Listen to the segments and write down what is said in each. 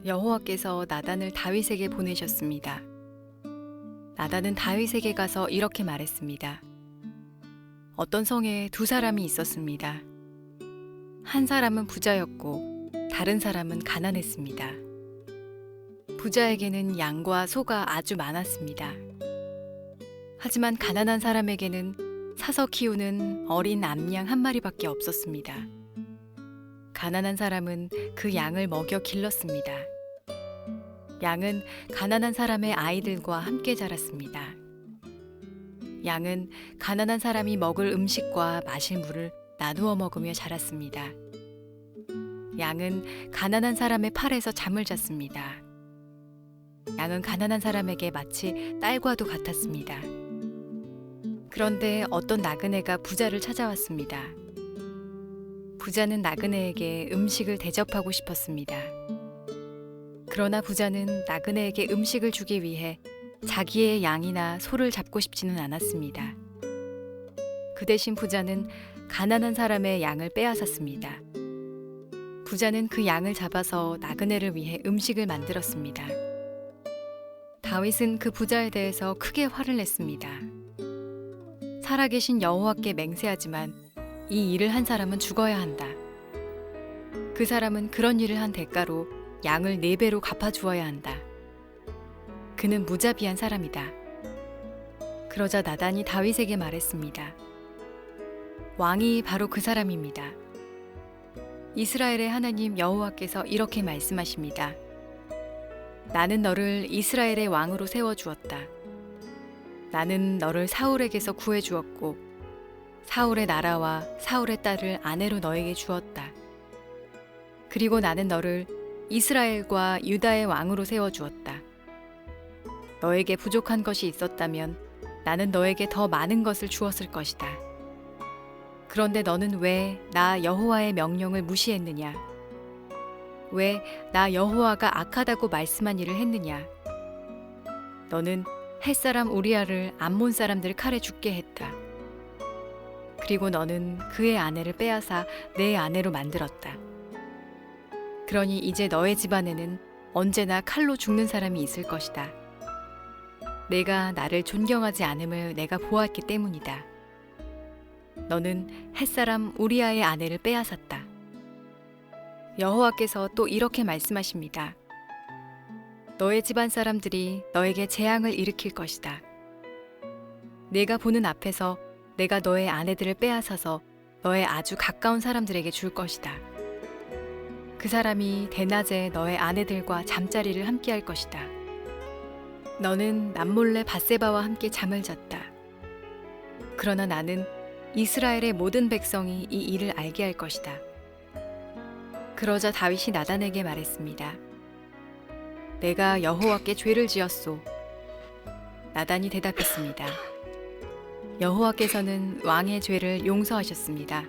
여호와께서 나단을 다윗에게 보내셨습니다. 나단은 다윗에게 가서 이렇게 말했습니다. 어떤 성에 두 사람이 있었습니다. 한 사람은 부자였고 다른 사람은 가난했습니다. 부자에게는 양과 소가 아주 많았습니다. 하지만 가난한 사람에게는 사서 키우는 어린 암양 한 마리밖에 없었습니다. 가난한 사람은 그 양을 먹여 길렀습니다. 양은 가난한 사람의 아이들과 함께 자랐습니다. 양은 가난한 사람이 먹을 음식과 마실 물을 나누어 먹으며 자랐습니다. 양은 가난한 사람의 팔에서 잠을 잤습니다. 양은 가난한 사람에게 마치 딸과도 같았습니다. 그런데 어떤 나그네가 부자를 찾아왔습니다. 부자는 나그네에게 음식을 대접하고 싶었습니다. 그러나 부자는 나그네에게 음식을 주기 위해 자기의 양이나 소를 잡고 싶지는 않았습니다. 그 대신 부자는 가난한 사람의 양을 빼앗았습니다. 부자는 그 양을 잡아서 나그네를 위해 음식을 만들었습니다. 다윗은 그 부자에 대해서 크게 화를 냈습니다. 살아계신 여호와께 맹세하지만 이 일을 한 사람은 죽어야 한다. 그 사람은 그런 일을 한 대가로 양을 4배로 갚아주어야 한다. 그는 무자비한 사람이다. 그러자 나단이 다윗에게 말했습니다. 왕이 바로 그 사람입니다. 이스라엘의 하나님 여호와께서 이렇게 말씀하십니다. 나는 너를 이스라엘의 왕으로 세워주었다. 나는 너를 사울에게서 구해주었고 사울의 나라와 사울의 딸을 아내로 너에게 주었다. 그리고 나는 너를 이스라엘과 유다의 왕으로 세워주었다. 너에게 부족한 것이 있었다면 나는 너에게 더 많은 것을 주었을 것이다. 그런데 너는 왜 나 여호와의 명령을 무시했느냐? 왜 나 여호와가 악하다고 말씀한 일을 했느냐? 너는 햇사람 우리아를 암몬 사람들 칼에 죽게 했다. 그리고 너는 그의 아내를 빼앗아 내 아내로 만들었다. 그러니 이제 너의 집안에는 언제나 칼로 죽는 사람이 있을 것이다. 내가 나를 존경하지 않음을 내가 보았기 때문이다. 너는 햇사람 우리아의 아내를 빼앗았다. 여호와께서 또 이렇게 말씀하십니다. 너의 집안 사람들이 너에게 재앙을 일으킬 것이다. 내가 보는 앞에서 내가 너의 아내들을 빼앗아서 너의 아주 가까운 사람들에게 줄 것이다. 그 사람이 대낮에 너의 아내들과 잠자리를 함께 할 것이다. 너는 남몰래 밧세바와 함께 잠을 잤다. 그러나 나는 이스라엘의 모든 백성이 이 일을 알게 할 것이다. 그러자 다윗이 나단에게 말했습니다. 내가 여호와께 죄를 지었소. 나단이 대답했습니다. 여호와께서는 왕의 죄를 용서하셨습니다.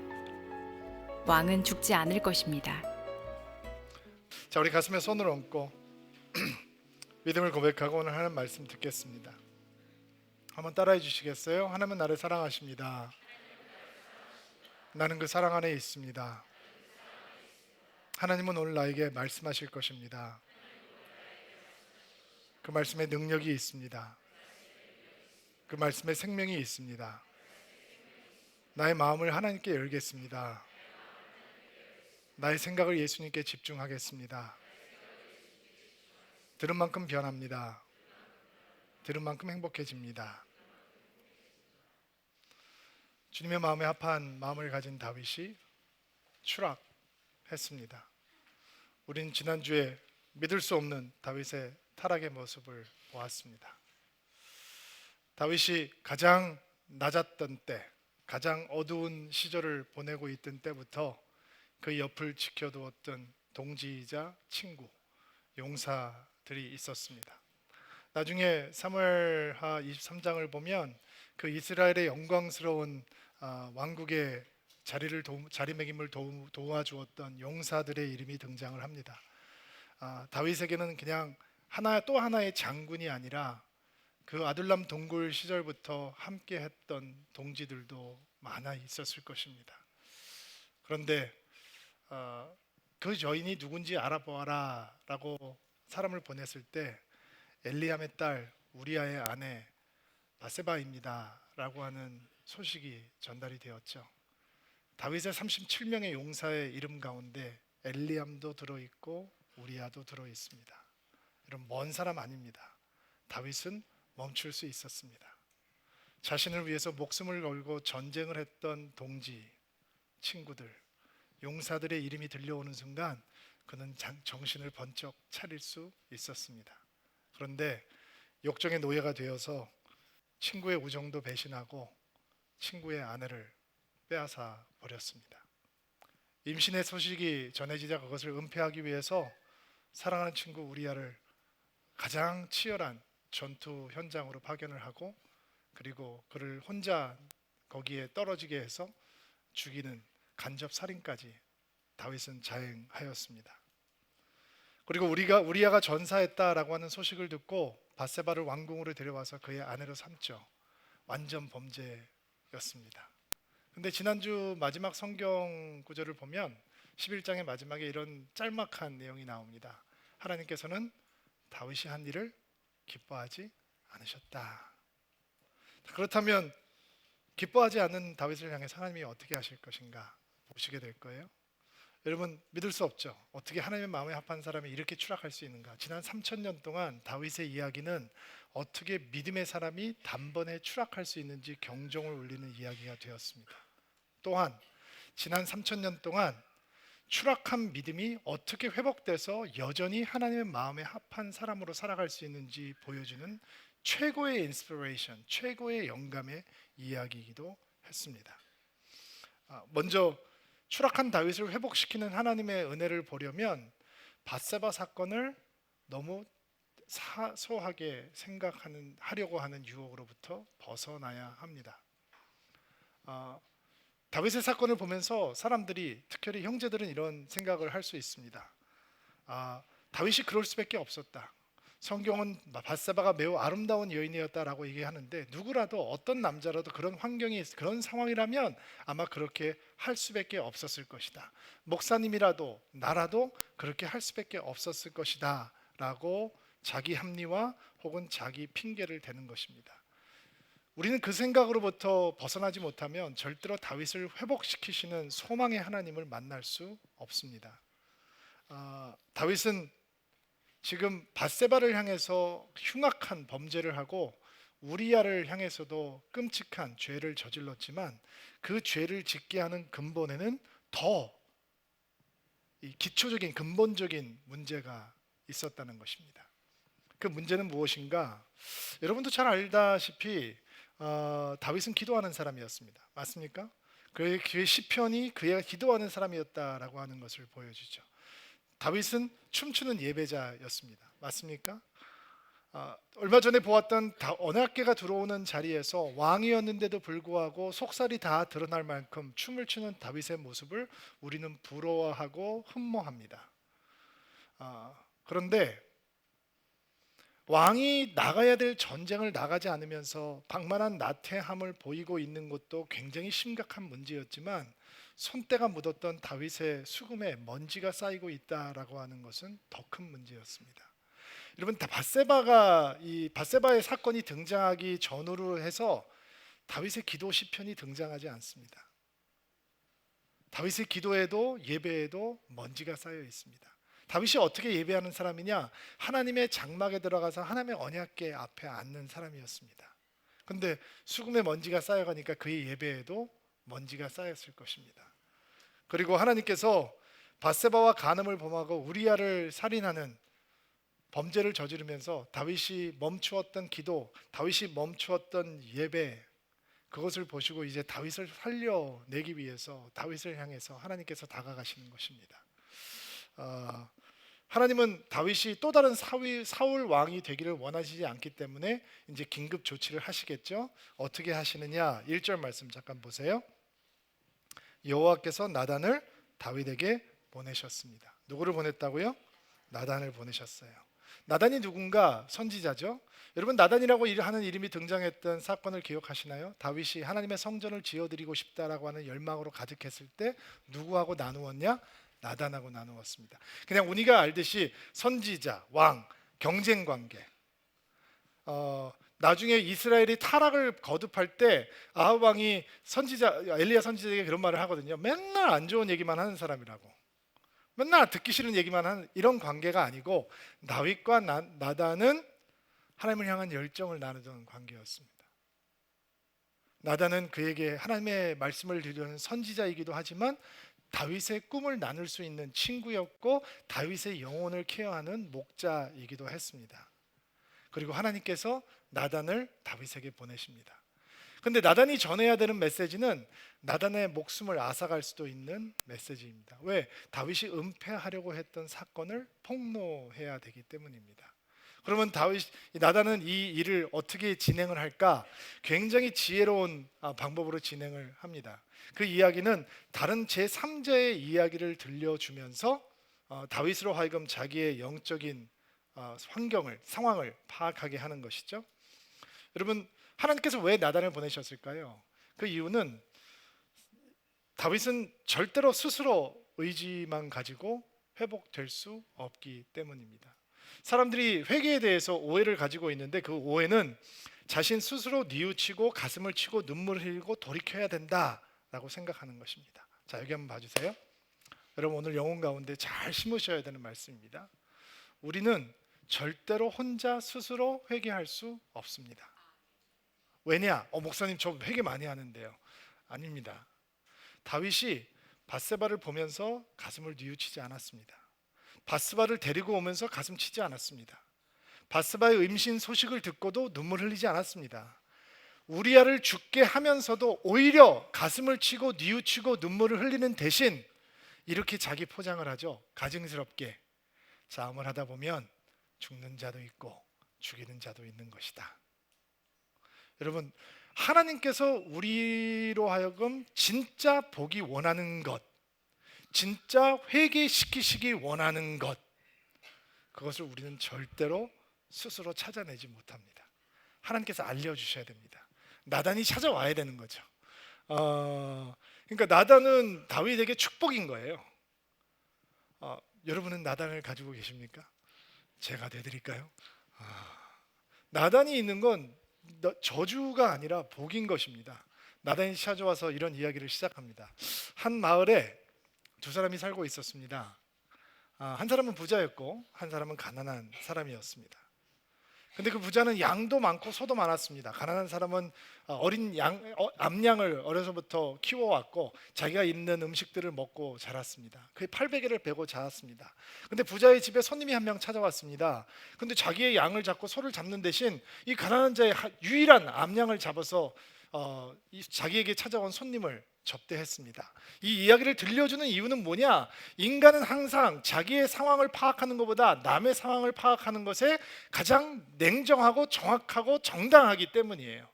왕은 죽지 않을 것입니다. 자, 우리 가슴에 손을 얹고 믿음을 고백하고 오늘 하나님 말씀 듣겠습니다. 한번 따라해 주시겠어요? 하나님은 나를 사랑하십니다. 나는 그 사랑 안에 있습니다. 하나님은 오늘 나에게 말씀하실 것입니다. 그 말씀에 능력이 있습니다. 그 말씀에 생명이 있습니다. 나의 마음을 하나님께 열겠습니다. 나의 생각을 예수님께 집중하겠습니다. 들은 만큼 변합니다. 들은 만큼 행복해집니다. 주님의 마음에 합한 마음을 가진 다윗이 추락했습니다. 우린 지난주에 믿을 수 없는 다윗의 타락의 모습을 보았습니다. 다윗이 가장 낮았던 때, 가장 어두운 시절을 보내고 있던 때부터 그 옆을 지켜두었던 동지이자 친구, 용사들이 있었습니다. 나중에 사무엘하 23장을 보면 그 이스라엘의 영광스러운 왕국의 자리매김을 도와주었던 용사들의 이름이 등장을 합니다. 다윗에게는 그냥 또 하나의 장군이 아니라 그 아둘람 동굴 시절부터 함께 했던 동지들도 많아 있었을 것입니다. 그런데 그 여인이 누군지 알아보아라 라고 사람을 보냈을 때 엘리암의 딸 우리아의 아내 바세바입니다 라고 하는 소식이 전달이 되었죠. 다윗의 37명의 용사의 이름 가운데 엘리암도 들어있고 우리아도 들어있습니다. 이런 먼 사람 아닙니다. 다윗은 멈출 수 있었습니다. 자신을 위해서 목숨을 걸고 전쟁을 했던 동지, 친구들, 용사들의 이름이 들려오는 순간 그는 정신을 번쩍 차릴 수 있었습니다. 그런데 욕정의 노예가 되어서 친구의 우정도 배신하고 친구의 아내를 빼앗아 버렸습니다. 임신의 소식이 전해지자 그것을 은폐하기 위해서 사랑하는 친구 우리아를 가장 치열한 전투 현장으로 파견을 하고 그리고 그를 혼자 거기에 떨어지게 해서 죽이는 간접 살인까지 다윗은 자행하였습니다. 그리고 우리아가 전사했다라고 하는 소식을 듣고 바세바를 왕궁으로 데려와서 그의 아내로 삼죠. 완전 범죄였습니다. 근데 지난주 마지막 성경 구절을 보면 11장의 마지막에 이런 짤막한 내용이 나옵니다. 하나님께서는 다윗이 한 일을 기뻐하지 않으셨다. 그렇다면 기뻐하지 않는 다윗을 향해 하나님이 어떻게 하실 것인가 보시게 될 거예요. 여러분 믿을 수 없죠. 어떻게 하나님의 마음에 합한 사람이 이렇게 추락할 수 있는가. 지난 3000년 동안 다윗의 이야기는 어떻게 믿음의 사람이 단번에 추락할 수 있는지 경종을 울리는 이야기가 되었습니다. 또한 지난 3000년 동안 추락한 믿음이 어떻게 회복돼서 여전히 하나님의 마음에 합한 사람으로 살아갈 수 있는지 보여주는 최고의 인스피레이션, 최고의 영감의 이야기이기도 했습니다. 먼저 추락한 다윗을 회복시키는 하나님의 은혜를 보려면 밧세바 사건을 너무 사소하게 하려고 하는 유혹으로부터 벗어나야 합니다. 다윗의 사건을 보면서 사람들이, 특별히 형제들은 이런 생각을 할 수 있습니다. 다윗이 그럴 수밖에 없었다. 성경은 밧세바가 매우 아름다운 여인이었다라고 얘기하는데 누구라도 어떤 남자라도 그런 환경이 그런 상황이라면 아마 그렇게 할 수밖에 없었을 것이다. 목사님이라도 나라도 그렇게 할 수밖에 없었을 것이다 라고 자기 합리화 혹은 자기 핑계를 대는 것입니다. 우리는 그 생각으로부터 벗어나지 못하면 절대로 다윗을 회복시키시는 소망의 하나님을 만날 수 없습니다. 다윗은 지금 밧세바를 향해서 흉악한 범죄를 하고 우리아를 향해서도 끔찍한 죄를 저질렀지만 그 죄를 짓게 하는 근본에는 더 기초적인 근본적인 문제가 있었다는 것입니다. 그 문제는 무엇인가? 여러분도 잘 알다시피 다윗은 기도하는 사람이었습니다. 맞습니까? 그의 시편이 그가 기도하는 사람이었다라고 하는 것을 보여주죠. 다윗은 춤추는 예배자였습니다. 맞습니까? 얼마 전에 보았던 언약궤가 들어오는 자리에서 왕이었는데도 불구하고 속살이 다 드러날 만큼 춤을 추는 다윗의 모습을 우리는 부러워하고 흠모합니다. 그런데 왕이 나가야 될 전쟁을 나가지 않으면서 방만한 나태함을 보이고 있는 것도 굉장히 심각한 문제였지만 손때가 묻었던 다윗의 수금에 먼지가 쌓이고 있다라고 하는 것은 더 큰 문제였습니다. 여러분, 밧세바의 사건이 등장하기 전후로 해서 다윗의 기도 시편이 등장하지 않습니다. 다윗의 기도에도 예배에도 먼지가 쌓여 있습니다. 다윗이 어떻게 예배하는 사람이냐? 하나님의 장막에 들어가서 하나님의 언약궤 앞에 앉는 사람이었습니다. 그런데 수금에 먼지가 쌓여가니까 그의 예배에도 먼지가 쌓였을 것입니다. 그리고 하나님께서 밧세바와 간음을 범하고 우리아를 살인하는 범죄를 저지르면서 다윗이 멈추었던 기도, 다윗이 멈추었던 예배, 그것을 보시고 이제 다윗을 살려내기 위해서 다윗을 향해서 하나님께서 다가가시는 것입니다. 하나님은 다윗이 또 다른 사울 왕이 되기를 원하시지 않기 때문에 이제 긴급 조치를 하시겠죠. 어떻게 하시느냐? 1절 말씀 잠깐 보세요. 여호와께서 나단을 다윗에게 보내셨습니다. 누구를 보냈다고요? 나단을 보내셨어요. 나단이 누군가? 선지자죠. 여러분, 나단이라고 하는 이름이 등장했던 사건을 기억하시나요? 다윗이 하나님의 성전을 지어드리고 싶다라고 하는 열망으로 가득했을 때 누구하고 나누었냐? 나단하고 나누었습니다. 그냥 우리가 알듯이 선지자, 왕, 경쟁 관계. 나중에 이스라엘이 타락을 거듭할 때 아합 왕이 엘리야 선지자에게 그런 말을 하거든요. 맨날 안 좋은 얘기만 하는 사람이라고. 맨날 듣기 싫은 얘기만 하는 이런 관계가 아니고 다윗과 나단은 하나님을 향한 열정을 나누던 관계였습니다. 나단은 그에게 하나님의 말씀을 드리는 선지자이기도 하지만 다윗의 꿈을 나눌 수 있는 친구였고 다윗의 영혼을 케어하는 목자이기도 했습니다. 그리고 하나님께서 나단을 다윗에게 보내십니다. 근데 나단이 전해야 되는 메시지는 나단의 목숨을 앗아갈 수도 있는 메시지입니다. 왜? 다윗이 은폐하려고 했던 사건을 폭로해야 되기 때문입니다. 그러면 나단은 이 일을 어떻게 진행을 할까? 굉장히 지혜로운 방법으로 진행을 합니다. 그 이야기는 다른 제3자의 이야기를 들려주면서 다윗으로 하여금 자기의 영적인 상황을 파악하게 하는 것이죠. 여러분, 하나님께서 왜 나단을 보내셨을까요? 그 이유는 다윗은 절대로 스스로 의지만 가지고 회복될 수 없기 때문입니다. 사람들이 회개에 대해서 오해를 가지고 있는데 그 오해는 자신 스스로 뉘우치고 가슴을 치고 눈물을 흘리고 돌이켜야 된다라고 생각하는 것입니다. 자, 여기 한번 봐주세요. 여러분, 오늘 영혼 가운데 잘 심으셔야 되는 말씀입니다. 우리는 절대로 혼자 스스로 회개할 수 없습니다. 왜냐? 목사님 저 회개 많이 하는데요. 아닙니다. 다윗이 밧세바를 보면서 가슴을 뉘우치지 않았습니다. 밧세바를 데리고 오면서 가슴 치지 않았습니다. 밧세바의 임신 소식을 듣고도 눈물 흘리지 않았습니다. 우리아를 죽게 하면서도 오히려 가슴을 치고 뉘우치고 눈물을 흘리는 대신 이렇게 자기 포장을 하죠. 가증스럽게 싸움을 하다 보면 죽는 자도 있고 죽이는 자도 있는 것이다. 여러분, 하나님께서 우리로 하여금 진짜 보기 원하는 것, 진짜 회개시키시기 원하는 것, 그것을 우리는 절대로 스스로 찾아내지 못합니다. 하나님께서 알려주셔야 됩니다. 나단이 찾아와야 되는 거죠. 그러니까 나단은 다윗에게 축복인 거예요. 여러분은 나단을 가지고 계십니까? 제가 되드릴까요? 나단이 있는 건 저주가 아니라 복인 것입니다. 나단이 찾아와서 이런 이야기를 시작합니다. 한 마을에 두 사람이 살고 있었습니다. 한 사람은 부자였고 한 사람은 가난한 사람이었습니다. 근데 그 부자는 양도 많고 소도 많았습니다. 가난한 사람은 어린 암양을 어려서부터 키워왔고 자기가 있는 음식들을 먹고 자랐습니다. 그의 800개를 베고 자랐습니다. 근데 부자의 집에 손님이 한 명 찾아왔습니다. 근데 자기의 양을 잡고 소를 잡는 대신 이 가난한 자의 유일한 암양을 잡아서 자기에게 찾아온 손님을 접대했습니다. 이 이야기를 들려주는 이유는 뭐냐? 인간은 항상 자기의 상황을 파악하는 것보다 남의 상황을 파악하는 것에 가장 냉정하고 정확하고 정당하기 때문이에요.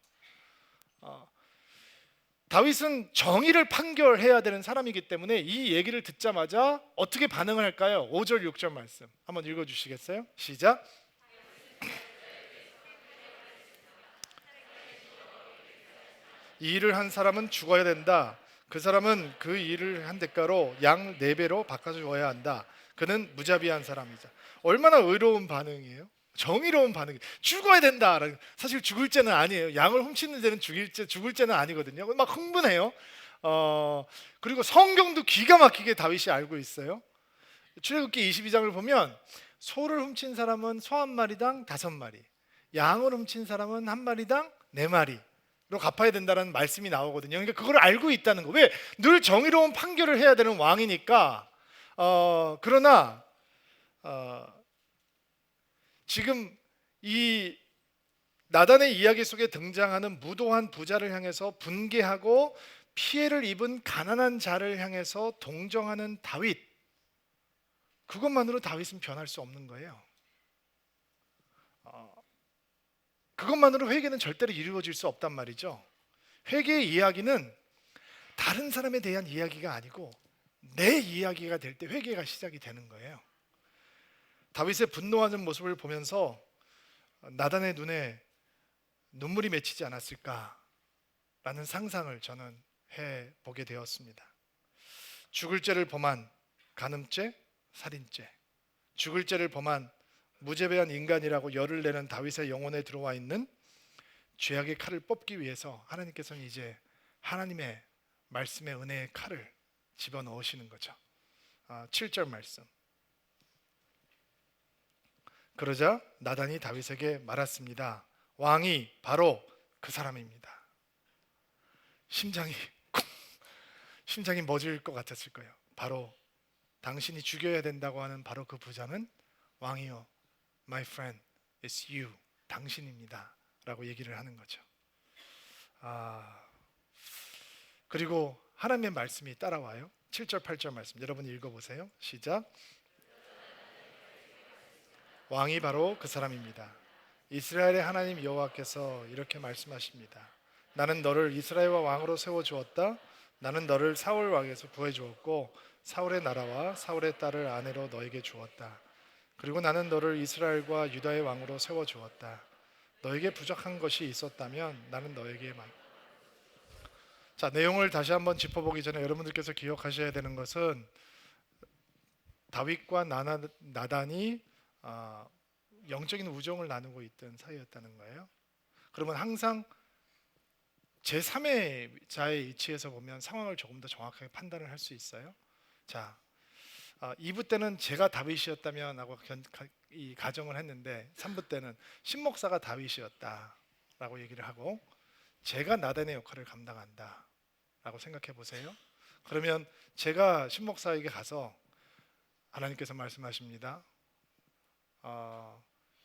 다윗은 정의를 판결해야 되는 사람이기 때문에 이 얘기를 듣자마자 어떻게 반응을 할까요? 5절 6절 말씀 한번 읽어주시겠어요? 시작. 이 일을 한 사람은 죽어야 된다. 그 사람은 그 일을 한 대가로 양 4배로 바꿔줘야 한다. 그는 무자비한 사람이자. 얼마나 의로운 반응이에요? 정의로운 반응이. 죽어야 된다. 사실 죽을 죄는 아니에요. 양을 훔치는 죄는 죽을 죄는 아니거든요. 막 흥분해요. 그리고 성경도 기가 막히게 다윗이 알고 있어요. 출애굽기 22장을 보면 소를 훔친 사람은 소 한 마리당 5마리, 양을 훔친 사람은 한 마리당 4마리 로 갚아야 된다는 말씀이 나오거든요. 그러니까 그걸 알고 있다는 거. 왜? 늘 정의로운 판결을 해야 되는 왕이니까. 그러나 지금 이 나단의 이야기 속에 등장하는 무도한 부자를 향해서 분개하고 피해를 입은 가난한 자를 향해서 동정하는 다윗, 그것만으로 다윗은 변할 수 없는 거예요. 그것만으로 회개는 절대로 이루어질 수 없단 말이죠. 회개의 이야기는 다른 사람에 대한 이야기가 아니고 내 이야기가 될 때 회개가 시작이 되는 거예요. 다윗의 분노하는 모습을 보면서 나단의 눈에 눈물이 맺히지 않았을까라는 상상을 저는 해보게 되었습니다. 죽을 죄를 범한 간음죄, 살인죄, 죽을 죄를 범한 무죄배한 인간이라고 열을 내는 다윗의 영혼에 들어와 있는 죄악의 칼을 뽑기 위해서 하나님께서는 이제 하나님의 말씀의 은혜의 칼을 집어넣으시는 거죠. 7절 말씀. 그러자 나단이 다윗에게 말했습니다. 왕이 바로 그 사람입니다. 심장이 멎을 것 같았을 거예요. 바로 당신이 죽여야 된다고 하는 바로 그 부자는 왕이요, My friend, it's you. 당신입니다 라고 얘기를 하는 거죠. 그리고 하나님의 말씀이 따라와요. 7절 8절 말씀 여러분이 읽어보세요. 시작. 왕이 바로 그 사람입니다. 이스라엘의 하나님 여호와께서 이렇게 말씀하십니다. 나는 너를 이스라엘과 왕으로 세워주었다. 나는 너를 사울 왕에서 구해주었고 사울의 나라와 사울의 딸을 아내로 너에게 주었다. 그리고 나는 너를 이스라엘과 유다의 왕으로 세워주었다. 너에게 부족한 것이 있었다면 나는 너에게 자, 내용을 다시 한번 짚어보기 전에 여러분들께서 기억하셔야 되는 것은 다윗과 나단이 영적인 우정을 나누고 있던 사이였다는 거예요. 그러면 항상 제3의 자의 위치에서 보면 상황을 조금 더 정확하게 판단을 할 수 있어요. 자, 2부 때는 제가 다윗이었다면 하고 이 가정을 했는데 3부 때는 신목사가 다윗이었다라고 얘기를 하고 제가 나단의 역할을 감당한다 라고 생각해 보세요. 그러면 제가 신목사에게 가서 하나님께서 말씀하십니다.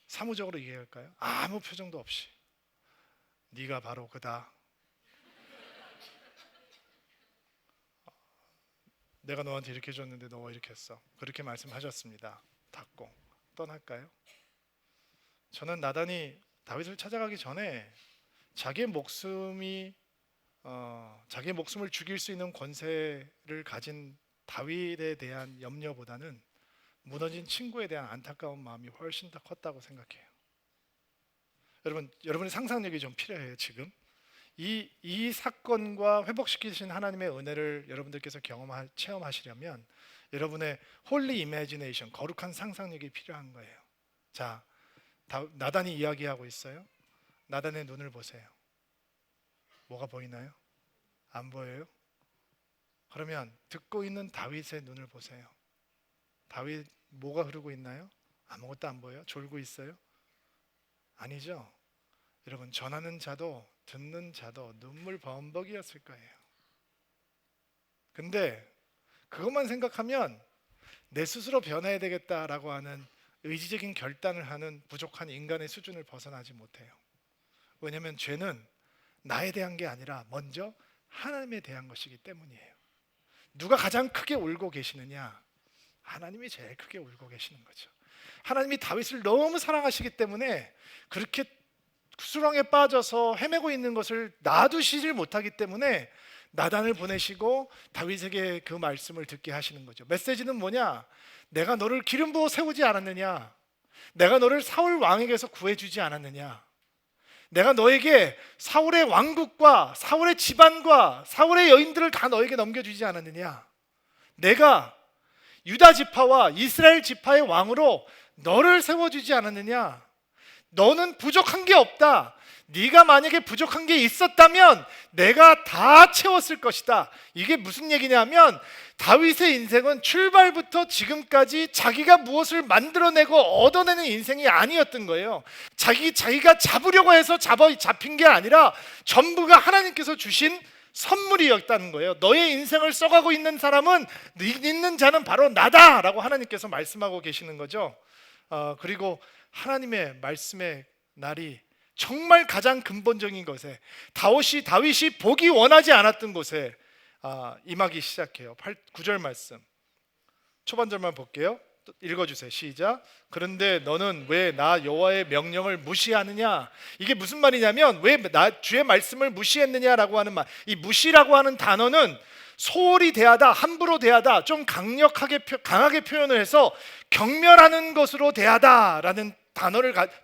사무적으로 얘기할까요? 아무 표정도 없이 네가 바로 그다. 내가 너한테 이렇게 해줬는데 너가 이렇게 했어. 그렇게 말씀하셨습니다. 닫고 떠날까요? 저는 나단이 다윗을 찾아가기 전에 자기의 목숨을 죽일 수 있는 권세를 가진 다윗에 대한 염려보다는 무너진 친구에 대한 안타까운 마음이 훨씬 더 컸다고 생각해요. 여러분의 상상력이 좀 필요해요. 지금 이 사건과 회복시키신 하나님의 은혜를 여러분들께서 체험하시려면 여러분의 홀리 이미지네이션, 거룩한 상상력이 필요한 거예요. 자, 나단이 이야기하고 있어요. 나단의 눈을 보세요. 뭐가 보이나요? 안 보여요? 그러면 듣고 있는 다윗의 눈을 보세요. 다윗 뭐가 흐르고 있나요? 아무것도 안 보여요? 졸고 있어요? 아니죠. 여러분, 전하는 자도 듣는 자도 눈물 범벅이었을 거예요. 근데 그것만 생각하면 내 스스로 변해야 되겠다라고 하는 의지적인 결단을 하는 부족한 인간의 수준을 벗어나지 못해요. 왜냐하면 죄는 나에 대한 게 아니라 먼저 하나님에 대한 것이기 때문이에요. 누가 가장 크게 울고 계시느냐? 하나님이 제일 크게 울고 계시는 거죠. 하나님이 다윗을 너무 사랑하시기 때문에 그렇게 수렁에 빠져서 헤매고 있는 것을 놔두시질 못하기 때문에 나단을 보내시고 다윗에게 그 말씀을 듣게 하시는 거죠. 메시지는 뭐냐? 내가 너를 기름 부어 세우지 않았느냐? 내가 너를 사울 왕에게서 구해주지 않았느냐? 내가 너에게 사울의 왕국과 사울의 집안과 사울의 여인들을 다 너에게 넘겨주지 않았느냐? 내가 유다 지파와 이스라엘 지파의 왕으로 너를 세워주지 않았느냐? 너는 부족한 게 없다. 네가 만약에 부족한 게 있었다면 내가 다 채웠을 것이다. 이게 무슨 얘기냐면 다윗의 인생은 출발부터 지금까지 자기가 무엇을 만들어내고 얻어내는 인생이 아니었던 거예요. 자기가 잡으려고 해서 잡힌 게 아니라 전부가 하나님께서 주신 선물이었다는 거예요. 너의 인생을 써가고 있는 사람은, 있는 자는 바로 나다라고 하나님께서 말씀하고 계시는 거죠. 그리고 하나님의 말씀의 날이 정말 가장 근본적인 것에, 다윗이 보기 원하지 않았던 곳에 임하기 시작해요. 9절 말씀 초반절만 볼게요. 읽어주세요. 시작. 그런데 너는 왜 나 여호와의 명령을 무시하느냐? 이게 무슨 말이냐면 왜 나 주의 말씀을 무시했느냐라고 하는 말. 이 무시라고 하는 단어는 소홀히 대하다, 함부로 대하다, 좀 강하게 표현을 해서 경멸하는 것으로 대하다라는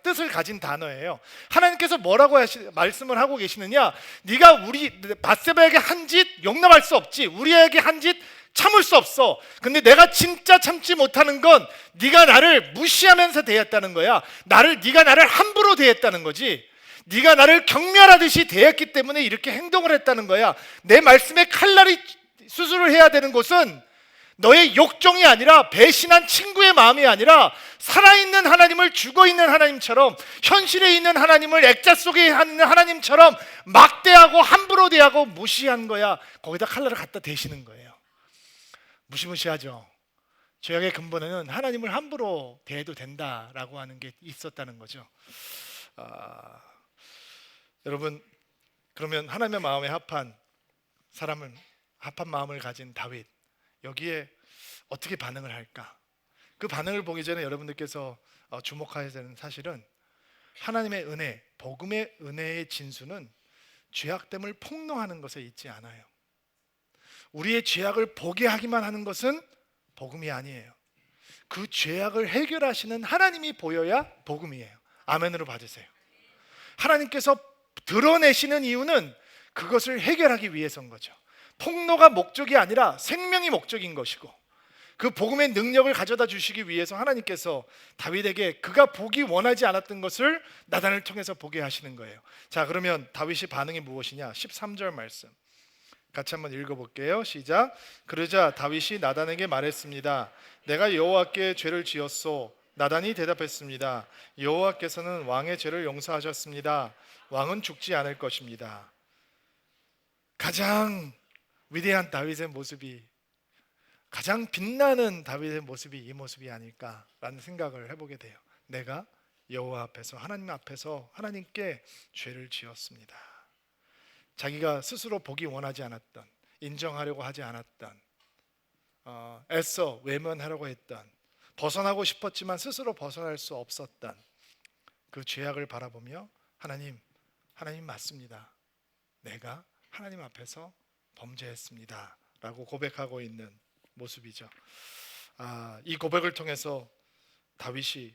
뜻을 가진 단어예요. 하나님께서 뭐라고 말씀을 하고 계시느냐? 네가 우리 밧세바에게 한 짓 용납할 수 없지. 우리에게 한 짓 참을 수 없어. 근데 내가 진짜 참지 못하는 건 네가 나를 무시하면서 대했다는 거야. 네가 나를 함부로 대했다는 거지. 네가 나를 경멸하듯이 대했기 때문에 이렇게 행동을 했다는 거야. 내 말씀에 칼날이 수술을 해야 되는 곳은 너의 욕정이 아니라 배신한 친구의 마음이 아니라 살아있는 하나님을 죽어있는 하나님처럼, 현실에 있는 하나님을 액자 속에 있는 하나님처럼 막대하고 함부로 대하고 무시한 거야. 거기다 칼날을 갖다 대시는 거예요. 무시무시하죠. 죄악의 근본에는 하나님을 함부로 대해도 된다라고 하는 게 있었다는 거죠. 여러분, 그러면 하나님의 마음에 합한 마음을 가진 다윗, 여기에 어떻게 반응을 할까? 그 반응을 보기 전에 여러분들께서 주목해야 되는 사실은 하나님의 은혜, 복음의 은혜의 진수는 죄악됨을 폭로하는 것에 있지 않아요. 우리의 죄악을 보게 하기만 하는 것은 복음이 아니에요. 그 죄악을 해결하시는 하나님이 보여야 복음이에요. 아멘으로 받으세요. 하나님께서 드러내시는 이유는 그것을 해결하기 위해서인 거죠. 폭로가 목적이 아니라 생명이 목적인 것이고, 그 복음의 능력을 가져다 주시기 위해서 하나님께서 다윗에게 그가 보기 원하지 않았던 것을 나단을 통해서 보게 하시는 거예요. 자, 그러면 다윗의 반응이 무엇이냐? 13절 말씀 같이 한번 읽어볼게요. 시작. 그러자 다윗이 나단에게 말했습니다. 내가 여호와께 죄를 지었소. 나단이 대답했습니다. 여호와께서는 왕의 죄를 용서하셨습니다. 왕은 죽지 않을 것입니다. 가장 위대한 다윗의 모습이, 가장 빛나는 다윗의 모습이 이 모습이 아닐까라는 생각을 해보게 돼요. 내가 여호와 앞에서, 하나님 앞에서 하나님께 죄를 지었습니다. 자기가 스스로 보기 원하지 않았던, 인정하려고 하지 않았던, 애써 외면하려고 했던, 벗어나고 싶었지만 스스로 벗어날 수 없었던 그 죄악을 바라보며 하나님 맞습니다. 내가 하나님 앞에서 범죄했습니다 라고 고백하고 있는 모습이죠. 이 고백을 통해서 다윗이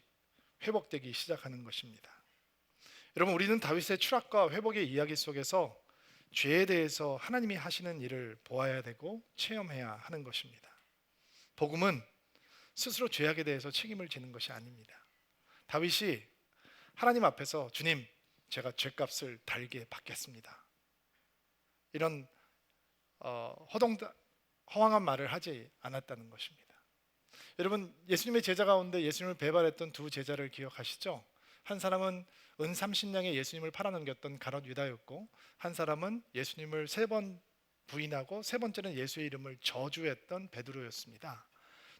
회복되기 시작하는 것입니다. 여러분, 우리는 다윗의 추락과 회복의 이야기 속에서 죄에 대해서 하나님이 하시는 일을 보아야 되고 체험해야 하는 것입니다. 복음은 스스로 죄악에 대해서 책임을 지는 것이 아닙니다. 다윗이 하나님 앞에서 주님, 제가 죄값을 달게 받겠습니다, 이런 허황한 말을 하지 않았다는 것입니다. 여러분, 예수님의 제자 가운데 예수님을 배반했던 두 제자를 기억하시죠? 한 사람은 은 30냥에 예수님을 팔아넘겼던 가롯 유다였고, 한 사람은 예수님을 3번 부인하고 3번째는 예수의 이름을 저주했던 베드로였습니다.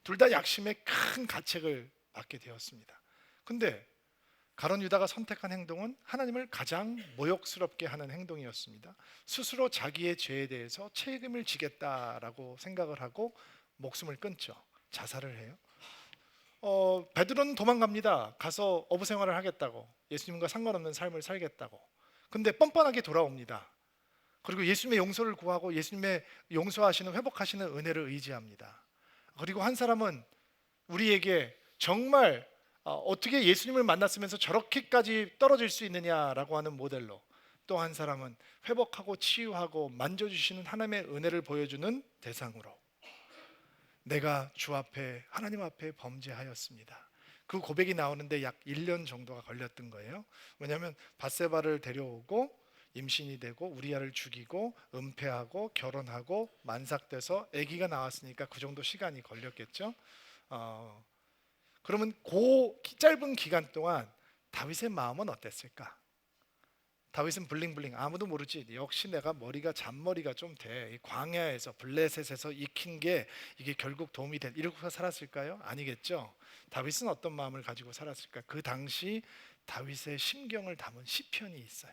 둘 다 약심의 큰 가책을 받게 되었습니다. 근데 가롯 유다가 선택한 행동은 하나님을 가장 모욕스럽게 하는 행동이었습니다. 스스로 자기의 죄에 대해서 책임을 지겠다라고 생각을 하고 목숨을 끊죠. 자살을 해요. 베드로는 도망갑니다. 가서 어부 생활을 하겠다고, 예수님과 상관없는 삶을 살겠다고. 근데 뻔뻔하게 돌아옵니다. 그리고 예수님의 용서를 구하고 예수님의 용서하시는, 회복하시는 은혜를 의지합니다. 그리고 한 사람은 우리에게 정말 어떻게 예수님을 만났으면서 저렇게까지 떨어질 수 있느냐라고 하는 모델로, 또 한 사람은 회복하고 치유하고 만져주시는 하나님의 은혜를 보여주는 대상으로 내가 주 앞에, 하나님 앞에 범죄하였습니다. 그 고백이 나오는데 약 1년 정도가 걸렸던 거예요. 왜냐하면 밧세바를 데려오고 임신이 되고 우리아를 죽이고 은폐하고 결혼하고 만삭돼서 아기가 나왔으니까 그 정도 시간이 걸렸겠죠. 그러면 그 짧은 기간 동안 다윗의 마음은 어땠을까? 다윗은 블링블링, 아무도 모르지, 역시 내가 잔머리가 좀 돼, 광야에서 블레셋에서 익힌 게 이게 결국 도움이 돼, 이러고 살았을까요? 아니겠죠. 다윗은 어떤 마음을 가지고 살았을까? 그 당시 다윗의 심경을 담은 시편이 있어요.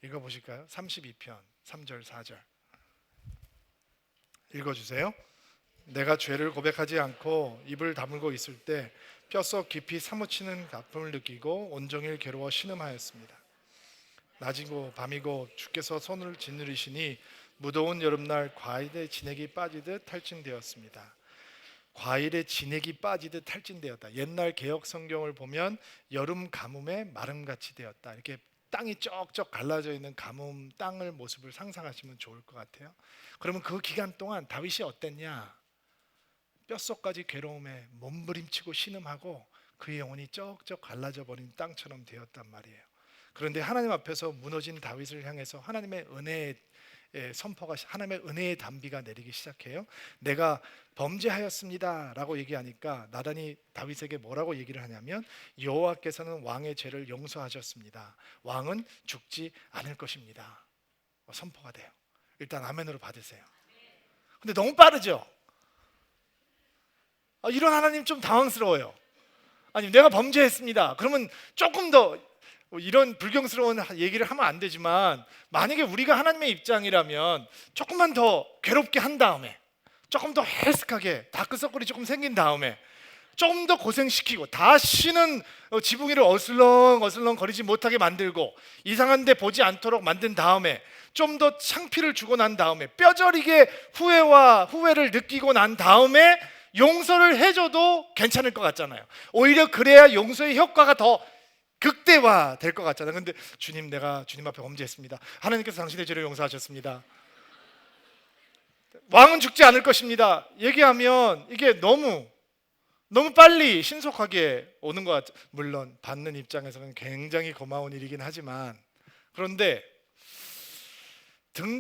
읽어보실까요? 32편 3절 4절 읽어주세요. 내가 죄를 고백하지 않고 입을 다물고 있을 때 뼛속 깊이 사무치는 아픔을 느끼고 온종일 괴로워 신음하였습니다. 낮이고 밤이고 주께서 손을 짓누르시니 무더운 여름날 과일에 진액이 빠지듯 탈진되었습니다. 과일에 진액이 빠지듯 탈진되었다. 옛날 개역 성경을 보면 여름 가뭄에 마름같이 되었다, 이렇게 땅이 쩍쩍 갈라져 있는 가뭄 땅을 모습을 상상하시면 좋을 것 같아요. 그러면 그 기간 동안 다윗이 어땠냐? 뼛속까지 괴로움에 몸부림치고 신음하고 그의 영혼이 쩍쩍 갈라져 버린 땅처럼 되었단 말이에요. 그런데 하나님 앞에서 무너진 다윗을 향해서 하나님의 은혜의 선포가, 하나님의 은혜의 단비가 내리기 시작해요. 내가 범죄하였습니다라고 얘기하니까 나단이 다윗에게 뭐라고 얘기를 하냐면 여호와께서는 왕의 죄를 용서하셨습니다. 왕은 죽지 않을 것입니다. 선포가 돼요. 일단 아멘으로 받으세요. 근데 너무 빠르죠? 이런 하나님 좀 당황스러워요. 아니, 내가 범죄했습니다. 그러면 조금 더 이런 불경스러운 얘기를 하면 안 되지만, 만약에 우리가 하나님의 입장이라면 조금만 더 괴롭게 한 다음에, 조금 더 헬스하게 다크서클이 조금 생긴 다음에, 조금 더 고생시키고 다시는 지붕 위를 어슬렁 거리지 못하게 만들고 이상한 데 보지 않도록 만든 다음에, 좀 더 창피를 주고 난 다음에, 뼈저리게 후회를 느끼고 난 다음에 용서를 해줘도 괜찮을 것 같잖아요. 오히려 그래야 용서의 효과가 더 극대화 될 것 같잖아요. 근데 주님, 내가 주님 앞에 범죄했습니다. 하나님께서 당신의 죄를 용서하셨습니다. 왕은 죽지 않을 것입니다. 얘기하면 이게 너무 빨리 신속하게 오는 것 같아요. 물론 받는 입장에서는 굉장히 고마운 일이긴 하지만, 그런데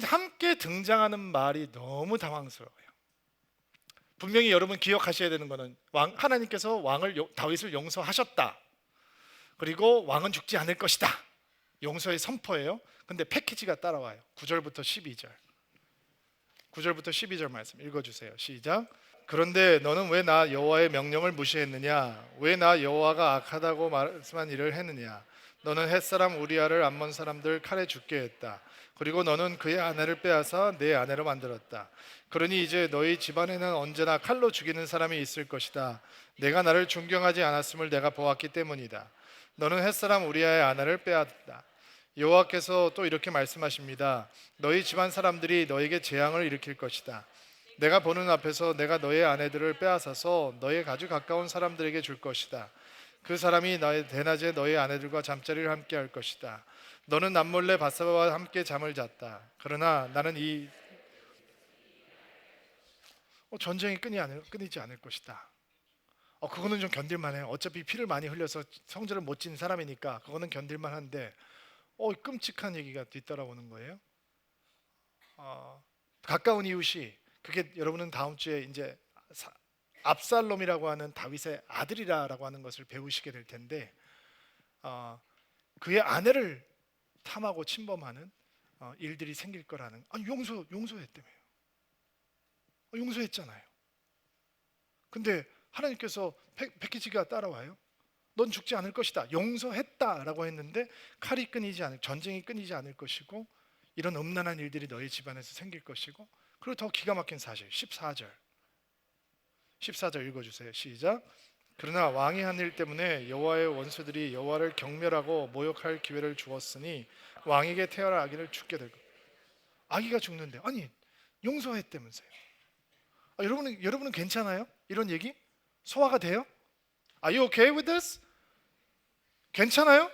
함께 등장하는 말이 너무 당황스러워요. 분명히 여러분 기억하셔야 되는 것은 하나님께서 다윗을 용서하셨다. 그리고 왕은 죽지 않을 것이다. 용서의 선포예요. 근데 패키지가 따라와요. 9절부터 12절. 9절부터 12절 말씀 읽어주세요. 시작. 그런데 너는 왜 나 여호와의 명령을 무시했느냐? 왜 나 여호와가 악하다고 말씀한 일을 했느냐? 너는 햇사람 우리아를 암몬 사람들 칼에 죽게 했다. 그리고 너는 그의 아내를 빼앗아 내 아내로 만들었다. 그러니 이제 너희 집안에는 언제나 칼로 죽이는 사람이 있을 것이다. 내가 나를 존경하지 않았음을 내가 보았기 때문이다. 너는 햇사람 우리아의 아내를 빼앗았다. 여호와께서 또 이렇게 말씀하십니다. 너희 집안 사람들이 너에게 재앙을 일으킬 것이다. 내가 보는 앞에서 내가 너의 아내들을 빼앗아서 너의 아주 가까운 사람들에게 줄 것이다. 그 사람이 대낮에 너의 아내들과 잠자리를 함께 할 것이다. 너는 남몰래 바사바와 함께 잠을 잤다. 그러나 나는 이 전쟁이 끊이지 않을 것이다. 그거는 좀 견딜만해요. 어차피 피를 많이 흘려서 성전을 못 지은 사람이니까 그거는 견딜만한데, 끔찍한 얘기가 뒤따라오는 거예요. 가까운 이웃이, 그게 여러분은 다음 주에 이제 압살롬이라고 하는 다윗의 아들이라고 하는 것을 배우시게 될 텐데, 그의 아내를 탐하고 침범하는 일들이 생길 거라는. 용서했다며요. 용서했잖아요. 근데 하나님께서 패키지가 따라와요. 넌 죽지 않을 것이다. 용서했다라고 했는데 전쟁이 끊이지 않을 것이고, 이런 음란한 일들이 너희 집안에서 생길 것이고, 그리고 더 기가 막힌 사실 14절 읽어주세요. 시작. 그러나 왕이 한 일 때문에 여호와의 원수들이 여호와를 경멸하고 모욕할 기회를 주었으니 왕에게 태어날 아기를 죽게 될 것. 아기가 죽는데, 용서했다면서요. 여러분은 괜찮아요? 이런 얘기 소화가 돼요? Are you okay with this? 괜찮아요?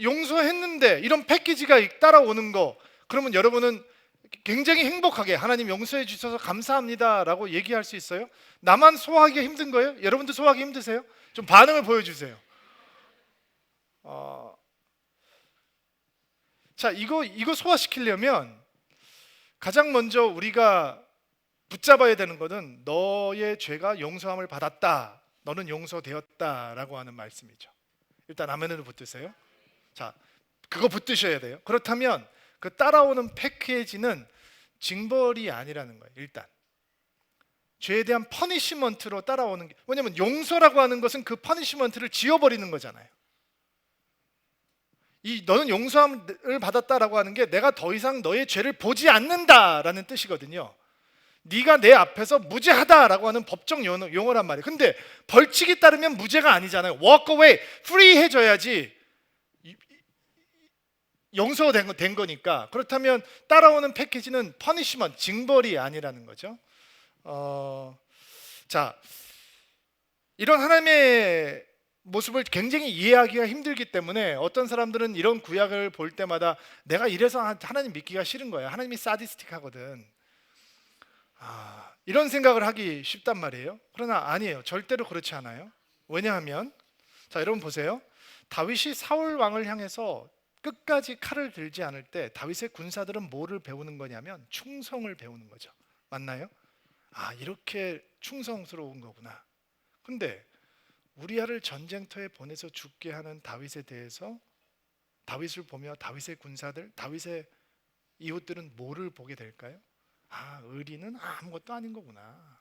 용서했는데 이런 패키지가 따라오는 거, 그러면 여러분은 굉장히 행복하게 하나님 용서해 주셔서 감사합니다 라고 얘기할 수 있어요? 나만 소화하기가 힘든 거예요? 여러분도 소화하기 힘드세요? 좀 반응을 보여주세요. 자, 이거 소화시키려면 가장 먼저 우리가 붙잡아야 되는 것은 너의 죄가 용서함을 받았다, 너는 용서되었다 라고 하는 말씀이죠. 일단 아멘으로 붙드세요. 자, 그거 붙드셔야 돼요. 그렇다면 그 따라오는 패키지는 징벌이 아니라는 거예요. 일단 죄에 대한 퍼니시먼트로 따라오는 게, 왜냐면 용서라고 하는 것은 그 퍼니시먼트를 지워버리는 거잖아요. 너는 용서함을 받았다라고 하는 게 내가 더 이상 너의 죄를 보지 않는다라는 뜻이거든요. 네가 내 앞에서 무죄하다라고 하는 법적 용어란 말이에요. 근데 벌칙이 따르면 무죄가 아니잖아요. walk away, free 해줘야지 용서된 거니까. 그렇다면 따라오는 패키지는 퍼니시먼트, 징벌이 아니라는 거죠. 자, 이런 하나님의 모습을 굉장히 이해하기가 힘들기 때문에 어떤 사람들은 이런 구약을 볼 때마다 내가 이래서 하나님 믿기가 싫은 거야. 하나님이 사디스틱하거든. 이런 생각을 하기 쉽단 말이에요. 그러나 아니에요. 절대로 그렇지 않아요. 왜냐하면 자, 여러분 보세요. 다윗이 사울 왕을 향해서 끝까지 칼을 들지 않을 때 다윗의 군사들은 뭐를 배우는 거냐면 충성을 배우는 거죠. 맞나요? 이렇게 충성스러운 거구나. 근데 우리아를 전쟁터에 보내서 죽게 하는 다윗에 대해서 다윗을 보며 다윗의 군사들, 다윗의 이웃들은 뭐를 보게 될까요? 의리는 아무것도 아닌 거구나.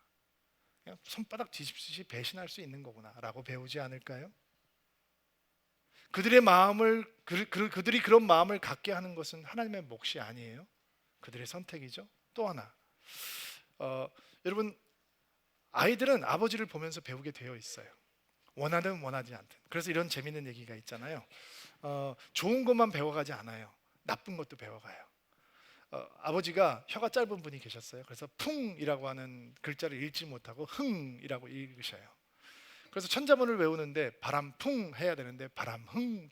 그냥 손바닥 뒤집듯이 배신할 수 있는 거구나 라고 배우지 않을까요? 그들의 마음을 그들이 그런 마음을 갖게 하는 것은 하나님의 몫이 아니에요. 그들의 선택이죠. 또 하나, 여러분 아이들은 아버지를 보면서 배우게 되어 있어요. 원하든 원하지 않든. 그래서 이런 재밌는 얘기가 있잖아요. 좋은 것만 배워가지 않아요. 나쁜 것도 배워가요. 아버지가 혀가 짧은 분이 계셨어요. 그래서 풍이라고 하는 글자를 읽지 못하고 흥이라고 읽으셔요. 그래서 천자문을 외우는데 바람풍 해야 되는데 바람흥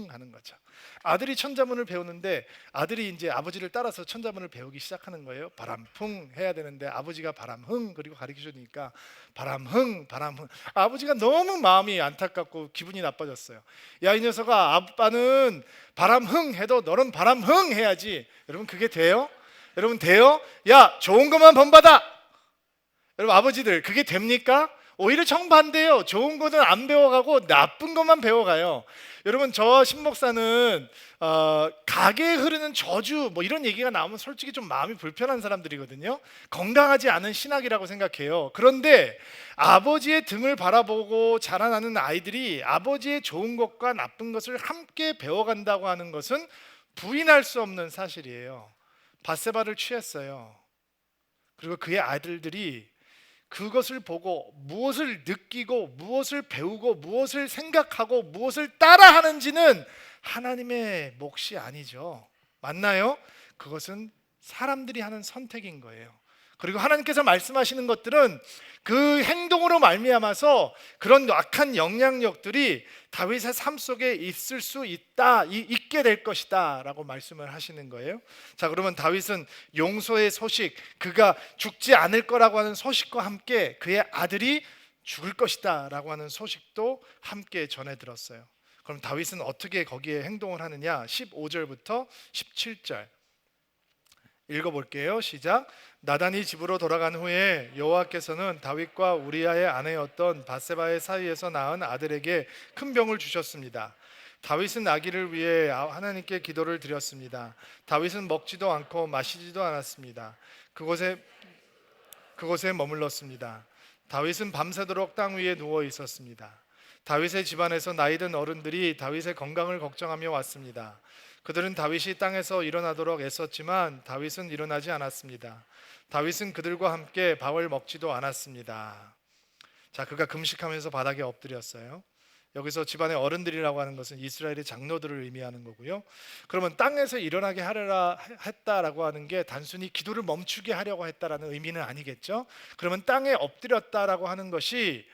하는 거죠. 아들이 천자문을 배우는데 아들이 이제 아버지를 따라서 천자문을 배우기 시작하는 거예요. 바람풍 해야 되는데 아버지가 바람흥 그리고 가르쳐 주니까 바람흥. 아버지가 너무 마음이 안타깝고 기분이 나빠졌어요. 야, 이 녀석아, 아빠는 바람흥 해도 너는 바람흥 해야지. 여러분 그게 돼요? 여러분 돼요? 야, 좋은 것만 본받아. 여러분 아버지들 그게 됩니까? 오히려 정반대예요. 좋은 거는 안 배워가고 나쁜 것만 배워가요. 여러분 저 신목사는 가게에 흐르는 저주 뭐 이런 얘기가 나오면 솔직히 좀 마음이 불편한 사람들이거든요. 건강하지 않은 신학이라고 생각해요. 그런데 아버지의 등을 바라보고 자라나는 아이들이 아버지의 좋은 것과 나쁜 것을 함께 배워간다고 하는 것은 부인할 수 없는 사실이에요. 밧세바를 취했어요. 그리고 그의 아들들이 그것을 보고 무엇을 느끼고 무엇을 배우고 무엇을 생각하고 무엇을 따라하는지는 하나님의 몫이 아니죠. 맞나요? 그것은 사람들이 하는 선택인 거예요. 그리고 하나님께서 말씀하시는 것들은 그 행동으로 말미암아서 그런 악한 영향력들이 다윗의 삶 속에 있을 수 있게 될 것이다 라고 말씀을 하시는 거예요. 자, 그러면 다윗은 용서의 소식, 그가 죽지 않을 거라고 하는 소식과 함께 그의 아들이 죽을 것이다 라고 하는 소식도 함께 전해 들었어요. 그럼 다윗은 어떻게 거기에 행동을 하느냐? 15절부터 17절 읽어볼게요. 시작. 나단이 집으로 돌아간 후에 여호와께서는 다윗과 우리아의 아내였던 밧세바의 사이에서 낳은 아들에게 큰 병을 주셨습니다. 다윗은 아기를 위해 하나님께 기도를 드렸습니다. 다윗은 먹지도 않고 마시지도 않았습니다. 그곳에 머물렀습니다. 다윗은 밤새도록 땅 위에 누워 있었습니다. 다윗의 집안에서 나이든 어른들이 다윗의 건강을 걱정하며 왔습니다. 그들은 다윗이 땅에서 일어나도록 애썼지만 다윗은 일어나지 않았습니다. 다윗은 그들과 함께 밥을 먹지도 않았습니다. 자, 그가 금식하면서 바닥에 엎드렸어요. 여기서 집안의 어른들이라고 하는 것은 이스라엘의 장로들을 의미하는 거고요. 그러면 땅에서 일어나게 하려라 했다라고 하는 게 단순히 기도를 멈추게 하려고 했다라는 의미는 아니겠죠. 그러면 땅에 엎드렸다라고 하는 것이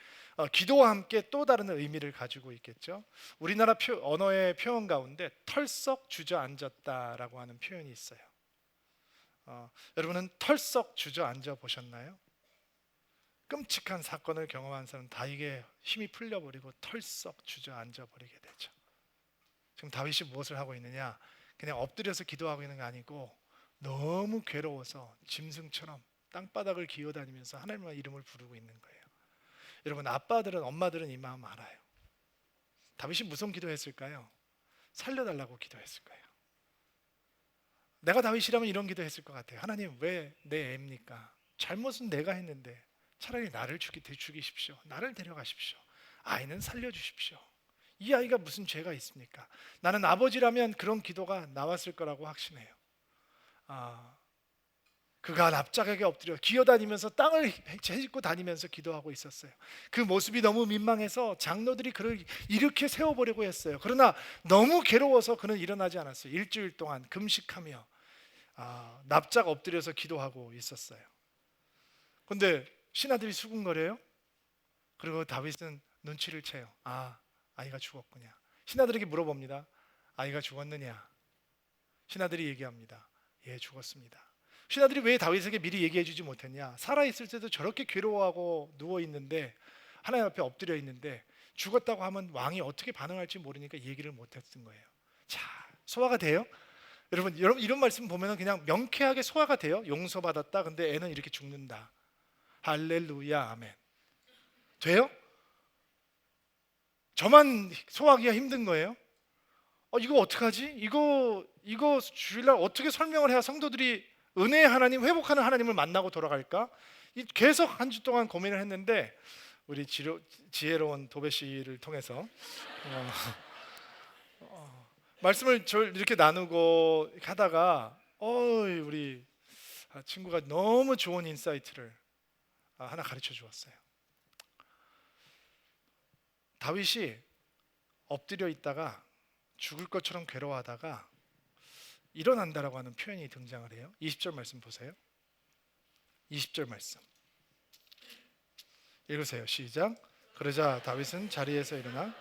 기도와 함께 또 다른 의미를 가지고 있겠죠. 우리나라 언어의 표현 가운데 털썩 주저앉았다라고 하는 표현이 있어요. 여러분은 털썩 주저앉아 보셨나요? 끔찍한 사건을 경험한 사람은 다 이게 힘이 풀려버리고 털썩 주저앉아 버리게 되죠. 지금 다윗이 무엇을 하고 있느냐? 그냥 엎드려서 기도하고 있는 게 아니고 너무 괴로워서 짐승처럼 땅바닥을 기어다니면서 하나님의 이름을 부르고 있는 거예요. 여러분 아빠들은 엄마들은 이 마음 알아요. 다윗이 무슨 기도했을까요? 살려달라고 기도했을 거예요. 내가 다윗이라면 이런 기도했을 것 같아요. 하나님 왜 내 애입니까? 잘못은 내가 했는데 차라리 나를 죽이십시오. 나를 데려가십시오. 아이는 살려주십시오. 이 아이가 무슨 죄가 있습니까? 나는 아버지라면 그런 기도가 나왔을 거라고 확신해요. 그가 납작하게 엎드려 기어다니면서 땅을 헤집고 다니면서 기도하고 있었어요. 그 모습이 너무 민망해서 장로들이 그를 이렇게 세워보려고 했어요. 그러나 너무 괴로워서 그는 일어나지 않았어요. 일주일 동안 금식하며 납작 엎드려서 기도하고 있었어요. 그런데 신하들이 수군거려요. 그리고 다윗은 눈치를 채요. 아이가 죽었구냐. 신하들에게 물어봅니다. 아이가 죽었느냐? 신하들이 얘기합니다. 예, 죽었습니다. 신하들이 왜 다윗에게 미리 얘기해 주지 못했냐? 살아있을 때도 저렇게 괴로워하고 누워있는데, 하나님 앞에 엎드려 있는데 죽었다고 하면 왕이 어떻게 반응할지 모르니까 얘기를 못했던 거예요. 자, 소화가 돼요? 여러분 이런 말씀 보면 그냥 명쾌하게 소화가 돼요. 용서받았다. 근데 애는 이렇게 죽는다. 할렐루야, 아멘. 돼요? 저만 소화하기가 힘든 거예요? 이거 어떡하지? 이거 주일날 어떻게 설명을 해야 성도들이 은혜의 하나님, 회복하는 하나님을 만나고 돌아갈까? 계속 한 주 동안 고민을 했는데 우리 지혜로운 도배 씨를 통해서 말씀을 이렇게 나누고 하다가 우리 친구가 너무 좋은 인사이트를 하나 가르쳐 주었어요. 다윗이 엎드려 있다가 죽을 것처럼 괴로워하다가 일어난다라고 하는 표현이 등장을 해요. 20절 말씀 보세요. 20절 말씀 읽으세요. 시작. 그러자 다윗은 자리에서 일어나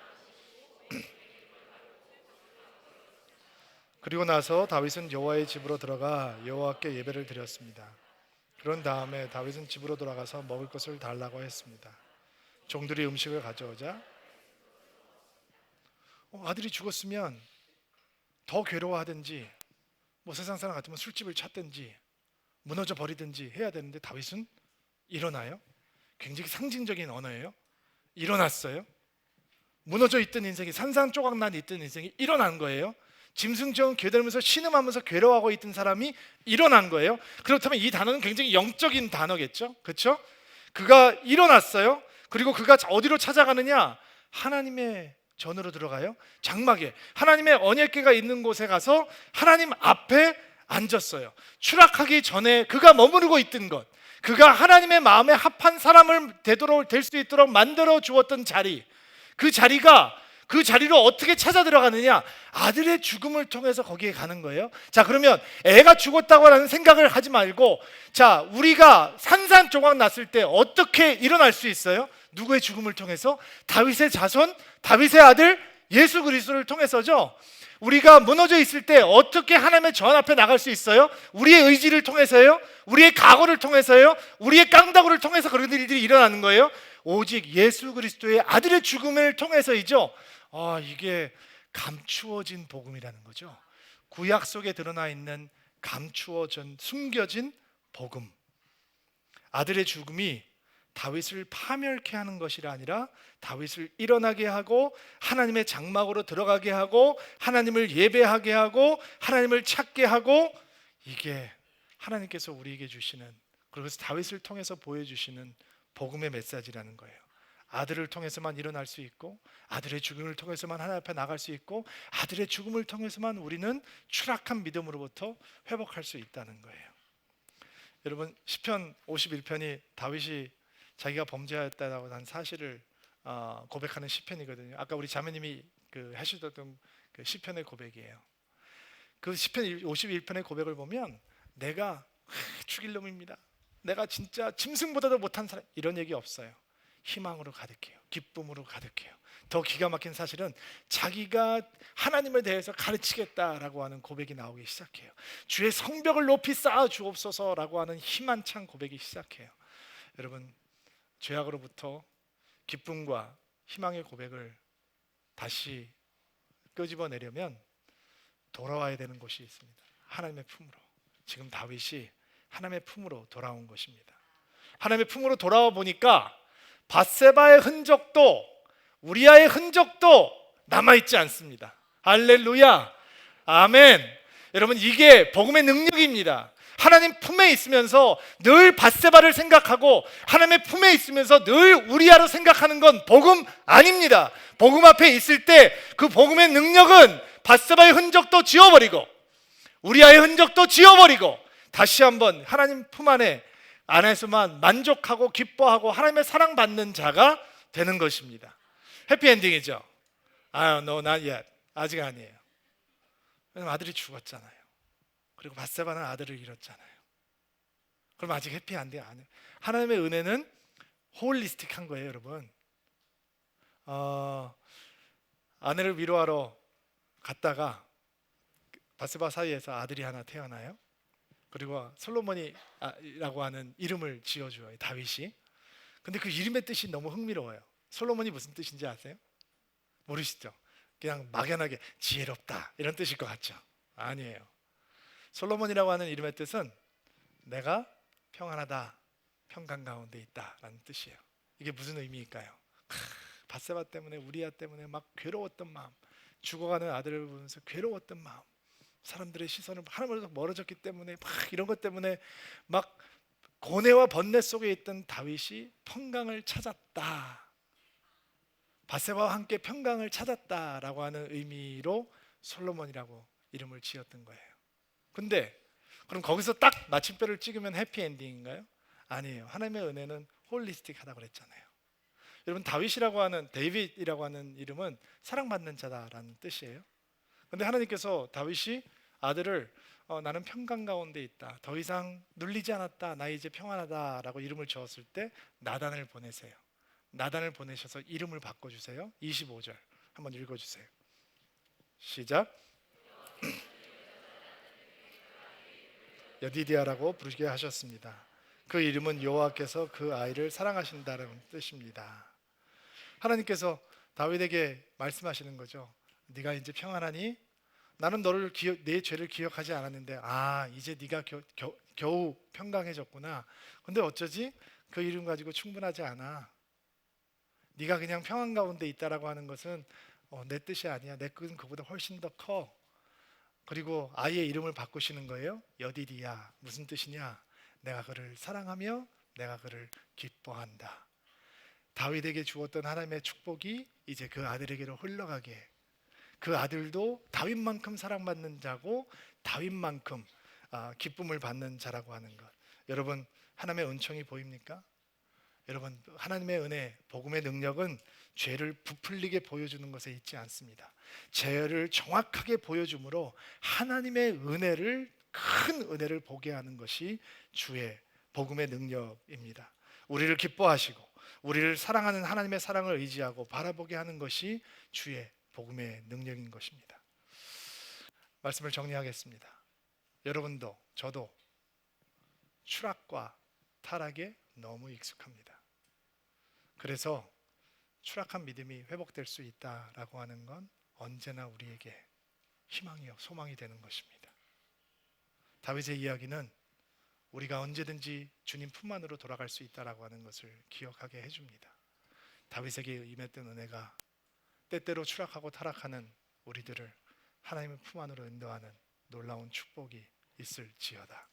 그리고 나서 다윗은 여호와의 집으로 들어가 여호와께 예배를 드렸습니다. 그런 다음에 다윗은 집으로 돌아가서 먹을 것을 달라고 했습니다. 종들이 음식을 가져오자 아들이 죽었으면 더 괴로워하든지 세상 사람 같으면 술집을 찾든지 무너져 버리든지 해야 되는데 다윗은 일어나요. 굉장히 상징적인 언어예요. 일어났어요. 무너져 있던 인생이 산산조각난 있던 인생이 일어난 거예요. 짐승처럼 괴들면서 신음하면서 괴로워하고 있던 사람이 일어난 거예요. 그렇다면 이 단어는 굉장히 영적인 단어겠죠. 그렇죠? 그가 일어났어요. 그리고 그가 어디로 찾아가느냐? 하나님의 전으로 들어가요. 장막에 하나님의 언약궤가 있는 곳에 가서 하나님 앞에 앉았어요. 추락하기 전에 그가 머무르고 있던 것, 그가 하나님의 마음에 합한 사람을 될 수 있도록 만들어 주었던 자리, 그 자리로 어떻게 찾아 들어가느냐? 아들의 죽음을 통해서 거기에 가는 거예요. 자, 그러면 애가 죽었다고 하는 생각을 하지 말고, 자, 우리가 산산조각 났을 때 어떻게 일어날 수 있어요? 누구의 죽음을 통해서? 다윗의 자손, 다윗의 아들 예수 그리스도를 통해서죠. 우리가 무너져 있을 때 어떻게 하나님의 전 앞에 나갈 수 있어요? 우리의 의지를 통해서요? 우리의 각오를 통해서요? 우리의 깡다구를 통해서 그런 일들이 일어나는 거예요? 오직 예수 그리스도의 아들의 죽음을 통해서이죠. 이게 감추어진 복음이라는 거죠. 구약 속에 드러나 있는 감추어진, 숨겨진 복음. 아들의 죽음이 다윗을 파멸케 하는 것이 아니라 다윗을 일어나게 하고 하나님의 장막으로 들어가게 하고 하나님을 예배하게 하고 하나님을 찾게 하고, 이게 하나님께서 우리에게 주시는, 그래서 다윗을 통해서 보여주시는 복음의 메시지라는 거예요. 아들을 통해서만 일어날 수 있고, 아들의 죽음을 통해서만 하나님 앞에 나갈 수 있고, 아들의 죽음을 통해서만 우리는 추락한 믿음으로부터 회복할 수 있다는 거예요. 여러분, 시편 51편이 다윗이 자기가 범죄하였다라고 한 사실을 고백하는 시편이거든요. 아까 우리 자매님이 하시던 그 시편의 고백이에요. 그 시편 51편의 고백을 보면 내가 죽일 놈입니다, 내가 진짜 짐승보다도 못한 사람, 이런 얘기 없어요. 희망으로 가득해요. 기쁨으로 가득해요. 더 기가 막힌 사실은 자기가 하나님에 대해서 가르치겠다라고 하는 고백이 나오기 시작해요. 주의 성벽을 높이 쌓아 주옵소서라고 하는 희망찬 고백이 시작해요. 여러분, 죄악으로부터 기쁨과 희망의 고백을 다시 끄집어내려면 돌아와야 되는 곳이 있습니다. 하나님의 품으로. 지금 다윗이 하나님의 품으로 돌아온 것입니다. 하나님의 품으로 돌아와 보니까 밧세바의 흔적도 우리아의 흔적도 남아있지 않습니다. 할렐루야, 아멘. 여러분, 이게 복음의 능력입니다. 하나님 품에 있으면서 늘 밧세바를 생각하고 하나님의 품에 있으면서 늘 우리아로 생각하는 건 복음 아닙니다. 복음 앞에 있을 때 그 복음의 능력은 밧세바의 흔적도 지워버리고 우리아의 흔적도 지워버리고 다시 한번 하나님 품 안에서만 만족하고 기뻐하고 하나님의 사랑받는 자가 되는 것입니다. 해피엔딩이죠? No, not yet. 아직 아니에요. 왜냐면 아들이 죽었잖아요. 그리고 밧세바는 아들을 잃었잖아요. 그럼 아직 해피엔딩 아니에요. 하나님의 은혜는 홀리스틱한 거예요, 여러분. 아내를 위로하러 갔다가 바세바 사이에서 아들이 하나 태어나요. 그리고 솔로몬이라고 하는 이름을 지어줘요, 다윗이. 근데 그 이름의 뜻이 너무 흥미로워요. 솔로몬이 무슨 뜻인지 아세요? 모르시죠? 그냥 막연하게 지혜롭다 이런 뜻일 것 같죠? 아니에요. 솔로몬이라고 하는 이름의 뜻은 내가 평안하다, 평강 가운데 있다라는 뜻이에요. 이게 무슨 의미일까요? 바세바 때문에, 우리아 때문에 막 괴로웠던 마음, 죽어가는 아들을 보면서 괴로웠던 마음, 사람들의 시선을 하나님으로부터 멀어졌기 때문에 막 이런 것 때문에 막 고뇌와 번뇌 속에 있던 다윗이 평강을 찾았다, 바세바와 함께 평강을 찾았다라고 하는 의미로 솔로몬이라고 이름을 지었던 거예요. 근데 그럼 거기서 딱 마침표를 찍으면 해피엔딩인가요? 아니에요. 하나님의 은혜는 홀리스틱하다고 그랬잖아요. 여러분, 다윗이라고 하는, 데이빗이라고 하는 이름은 사랑받는 자다라는 뜻이에요. 근데 하나님께서 다윗이 아들을 나는 평강 가운데 있다, 더 이상 눌리지 않았다, 나 이제 평안하다라고 이름을 지었을 때 나단을 보내세요. 나단을 보내셔서 이름을 바꿔주세요. 25절 한번 읽어주세요. 시작. 여디디아라고 부르게 하셨습니다. 그 이름은 여호와께서 그 아이를 사랑하신다는 뜻입니다. 하나님께서 다윗에게 말씀하시는 거죠. 네가 이제 평안하니? 나는 너를 내 죄를 기억하지 않았는데 이제 네가 겨우 평강해졌구나. 근데 어쩌지? 그 이름 가지고 충분하지 않아. 네가 그냥 평안 가운데 있다라고 하는 것은 내 뜻이 아니야. 내 뜻은 그보다 훨씬 더 커. 그리고 아이의 이름을 바꾸시는 거예요. 여디디야. 무슨 뜻이냐? 내가 그를 사랑하며 내가 그를 기뻐한다. 다윗에게 주었던 하나님의 축복이 이제 그 아들에게로 흘러가게, 그 아들도 다윗만큼 사랑받는 자고 다윗만큼 기쁨을 받는 자라고 하는 것. 여러분, 하나님의 은총이 보입니까? 여러분, 하나님의 은혜, 복음의 능력은 죄를 부풀리게 보여주는 것에 있지 않습니다. 죄를 정확하게 보여줌으로 하나님의 은혜를, 큰 은혜를 보게 하는 것이 주의 복음의 능력입니다. 우리를 기뻐하시고 우리를 사랑하는 하나님의 사랑을 의지하고 바라보게 하는 것이 주의 복음의 능력인 것입니다. 말씀을 정리하겠습니다. 여러분도 저도 추락과 타락에 너무 익숙합니다. 그래서 추락한 믿음이 회복될 수 있다라고 하는 건 언제나 우리에게 희망이요, 소망이 되는 것입니다. 다윗의 이야기는 우리가 언제든지 주님 품 안으로 돌아갈 수 있다라고 하는 것을 기억하게 해줍니다. 다윗에게 임했던 은혜가 때때로 추락하고 타락하는 우리들을 하나님의 품 안으로 인도하는 놀라운 축복이 있을지어다.